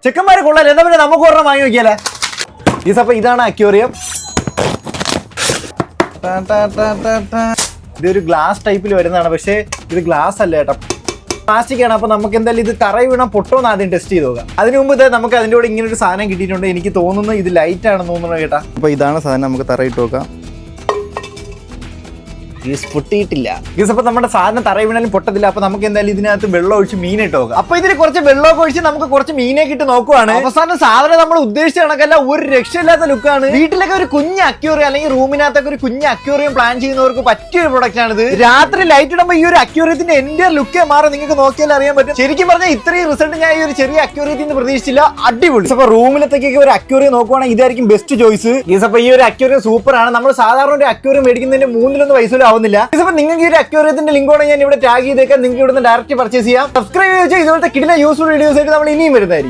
ചെക്കന്മാരെ കൊള്ളാല്ലേ, എന്താ പിന്നെ നമുക്ക് ഒരെണ്ണം വാങ്ങി നോക്കിയാലേ. അപ്പൊ ഇതാണ് അക്വേറിയം. ഇതൊരു ഗ്ലാസ് ടൈപ്പിൽ വരുന്നതാണ്, പക്ഷേ ഇത് ഗ്ലാസ് അല്ല കേട്ടോ, പ്ലാസ്റ്റിക് ആണ്. അപ്പൊ നമുക്ക് എന്തായാലും ഇത് തറയിൽ വീണാൽ പൊട്ടോന്ന് ആദ്യം ടെസ്റ്റ് ചെയ്ത് നോക്കാം. അതിന് മുമ്പ് നമുക്ക് അതിൻ്റെ കൂടെ ഇങ്ങനെ ഒരു സാധനം കിട്ടിയിട്ടുണ്ട്. എനിക്ക് തോന്നുന്നു ഇത് ലൈറ്റ് ആണെന്ന് തോന്നുന്നു കേട്ടാ. അപ്പൊ ഇതാണ് സാധനം, നമുക്ക് തറയിട്ട് നോക്കാം. പൊട്ടിയിട്ടില്ല. അപ്പൊ നമ്മുടെ സാധനം തറയിൽ വീണാലും പൊട്ടത്തില്ല. അപ്പൊ നമുക്ക് എന്തായാലും ഇതിനകത്ത് വെള്ളം ഒഴിച്ച് മീനിട്ട് നോക്കാം. അപ്പൊ ഇതിന് കുറച്ച് വെള്ളമൊക്കെ ഒഴിച്ച് നമുക്ക് കുറച്ച് മീനൊക്കെ ഇട്ട് നോക്കുവാണ്. അവസാനം സാധനം നമ്മൾ ഉദ്ദേശിച്ച കണക്കല്ല, ഒരു രക്ഷയില്ലാത്ത ലുക്കാണ്. വീട്ടിലൊക്കെ ഒരു കുഞ്ഞ് അക്വേറിയം അല്ലെങ്കിൽ റൂമിനകത്തൊക്കെ ഒരു കുഞ്ഞ് അക്വേറിയം പ്ലാൻ ചെയ്യുന്നവർക്ക് പറ്റിയ ഒരു പ്രൊഡക്റ്റ് ആണിത്. രാത്രി ലൈറ്റ് ഇടുമ്പോൾ ഈ ഒരു അക്വേറിയത്തിന്റെ എന്റെ ലുക്കേ മാറി നിങ്ങൾക്ക് നോക്കിയാൽ അറിയാൻ പറ്റും. ശരിക്കും പറഞ്ഞാൽ ഇത്രയും റിസൾട്ട് ഞാൻ ഈ ഒരു ചെറിയ അക്വേറിയത്തിൽ നിന്ന് പ്രതീക്ഷിച്ചില്ല. അടിപൊളി. അപ്പൊ റൂമിലത്തേക്കൊക്കെ ഒരു അക്വേറിയം നോക്കുവാണെങ്കിൽ ഇതായിരിക്കും ബെസ്റ്റ് ചോയ്സ്. അപ്പൊ ഈ ഒരു അക്വേറിയം സൂപ്പർ ആണ്. നമ്മൾ സാധാരണ ഒരു അക്വേറിയം മേടിക്കുന്നതിന്റെ 3-1 പൈസ ആവുന്നില്ല. ഇതിപ്പോ നിങ്ങൾക്ക് ഈ ഒരു അക്വേറിയത്തിന്റെ ലിങ്ക് ആണ് ഞാൻ ഇവിടെ ടാഗ് ചെയ്തേക്കാം. നിങ്ങൾക്ക് ഇവിടുന്ന് ഡയറക്റ്റ് പർച്ചേസ് ചെയ്യാം. സബ്സ്ക്രൈബ് ചെയ്ത് ഇതുപോലത്തെ കിടിലൻ യൂസ്ഫുൾ വീഡിയോസ് ആയിട്ട് നമ്മൾ ഇനിയും വരുന്നതായിരിക്കും.